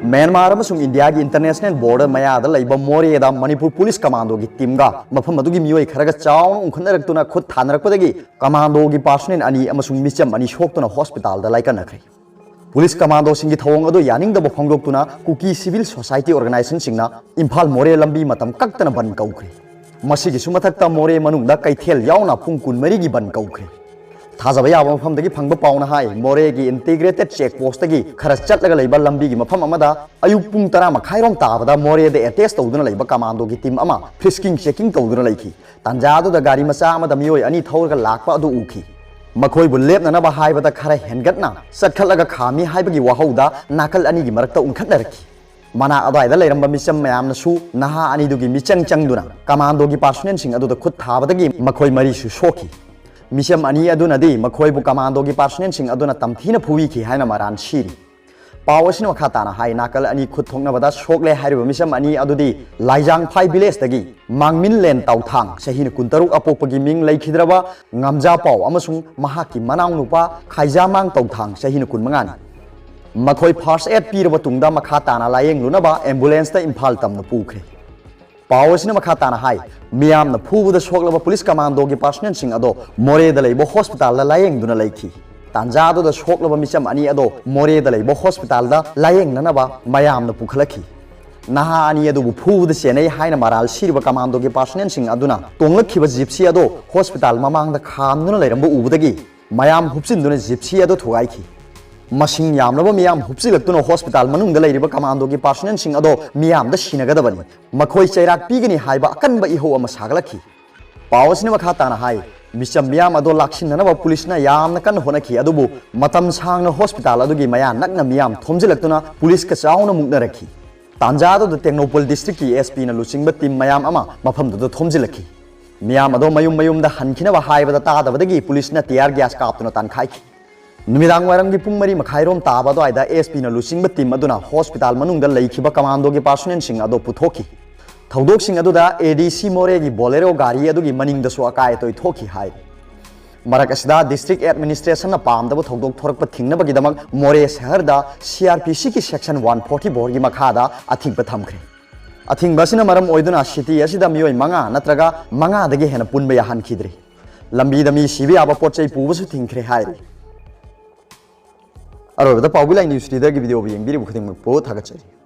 Myanmar अमसुंग India की international border मयाद लैब मोरेदा मणिपुर पुलिस कमांडो की टीम का मफम अदुगी मियोय खरगा चाउन उखनरक्तुना खुद थानरक्पदगी कमांडो की पर्सनल अनि अमसुंग मिचम अनि सोक्तुना हॉस्पिटल दा लाइकनखरि पुलिस कमांडो सिंगी थवंग अदु यानिंगदब फोंगदोक्तुना कुकी सिविल सोसाइटी ऑर्गेनाइजेशन सिंगना इम्फाल मोरे लंबी मतम कक्तना बन कौखरि मसिगी सुमथक्ता मोरे मनुंगदा कैथेल यावना पुंग कुनमरी की बन कौखरि थाजब याब मफमदगी फंगब पाउना हाय मोरे की इंटीग्रेटेड चेक पोस्ट की खर चटलगा लैब लंबी की मफम अमदा अयुक पुंग 10 मखाइरोम ताबदा मोरे दे अटैच तौदुना लैब कमांडो की टीम अमा फ्रिस्किंग चेकिंग तौदुना लैखी तंजादुदा गाड़ी मचा अमदा मियोय अनि थौरगा लाकपा अदु उखी मखोइबु लेपननबा हाइबदा खर हेनगतना सटखलगा खामी हाइबगी वाहौदा नाकल अनि की मरक्ता उनखटनरखी मना अदायदा लैरंबा मिचम मयामनसु नहा अनिदुगी मिचंग चंगदुना कमांडो की पर्सनल सिंग अदुदा खुद थाबदगी मखोइ मरीसु सोखी मिशम अनि अदुनदी मखोइबु कमांडो की पर्सनल सिंग अदुना तमथीना फुवीखी हाइना मरान सिरी पावसिन मखाताना हाइ नाकल अनि खुद थोंगनबदा सोकले हाइरिबा मिशम अनि अदुदी लाइजांग फाइ विलेज दगी मांगमिन लेन तौथांग सहीन कुंतरुक अपोपगी मिंग लैखिद्रबा ngamja पाव अमसुंग महाकी मनांग नुपा खाइजामांग तौथांग सहीन कुनमंगानी मखोइ फर्स्ट एड पीरबा तुंगदा मखाताना लायेंग लुनबा एम्बुलेंस ता इम्फाल तमना पुखरे पावसिन मखाताना हाइ मियामना फुबुदा सोकलबा पुलिस कमांडो की पर्सनल सिंग अदो मोरेदा लैबो हॉस्पिटल दा लायेंग दुना लैखी तांजादुदा सोकलबा मिचम अनि अदो मोरेदा लैबो हॉस्पिटल दा लायेंग ननबा मयामना पुखलखी नहा अनि अदुबु फुबुदा सेनै हाइना मराल सिरिबा कमांडो की पर्सनल सिंग अदुना तोंगलखिबा जिप्सी अदो हॉस्पिटल ममांगदा खामदुना लैरंबा उबुदगी मयाम हुपसिनदुना जिप्सी अदो थुगाइखी मसिंग यामनबा मियाम हुपसिलक्तुना हॉस्पिटल मनुंगदा लैरिबा कमांडो की पर्सनल सिंग अदो मियामदा सिनगदबनी मखोइ चैराक पीगनी हाइबा अकनबा इहो अमा सागलखी पावसिन मखाताना हाइ मिचम मियाम अदो लाक्सिननबा पुलिसना यामना कन होनखी अदुबु मतम सांगना हॉस्पिटल अदुगी मया नकना मियाम थोमजिलक्तुना पुलिस का चाउना मुक्नरखी तांजादो टेक्नोपोल डिस्ट्रिक्ट की एसपी ना लुचिंगबा टीम मयाम अमा मफमदो थोमजिलखी मियाम अदो मयुम मयुमदा हनखिनबा हाइबदा तादबदगी पुलिसना टियर गैस कापतुना तानखाइखी नुमिदांग वायरम की पुंग मरी मखाइरोम ताबदो आइदा एसपी ना लुचिंगबा टीम अदुना हॉस्पिटल मनुंगदा लैखिबा कमांडो की पर्सनल सिंग अदो पुथोखी थौदोक सिंग अदुदा एडीसी मोरे की बोलेरो गाड़ी अदुगी मनिंगदसु अकाय तोय थोखी हाय मरक असिदा डिस्ट्रिक्ट एडमिनिस्ट्रेशन ना पामदबो थौदोक थोरकपा थिंगनबगीदमक मोरे शहरदा सीआरपीसी की सेक्शन 144 की मखादा अथिंगबा थमखरे अथिंगबसिना मरम ओइदुना सिटी असिदा मियोय मंगा नत्रगा मंगा दगे हेना पुनबा याहनखिद्रे लंबीदा मी सिबि आबा पोचै पुबसु थिंगखरे हाय अरोबदा पाउबिलाइ न्यूज रीडर की वीडियो येंगबिरिबु खुदिंगमक पो थागतचरी।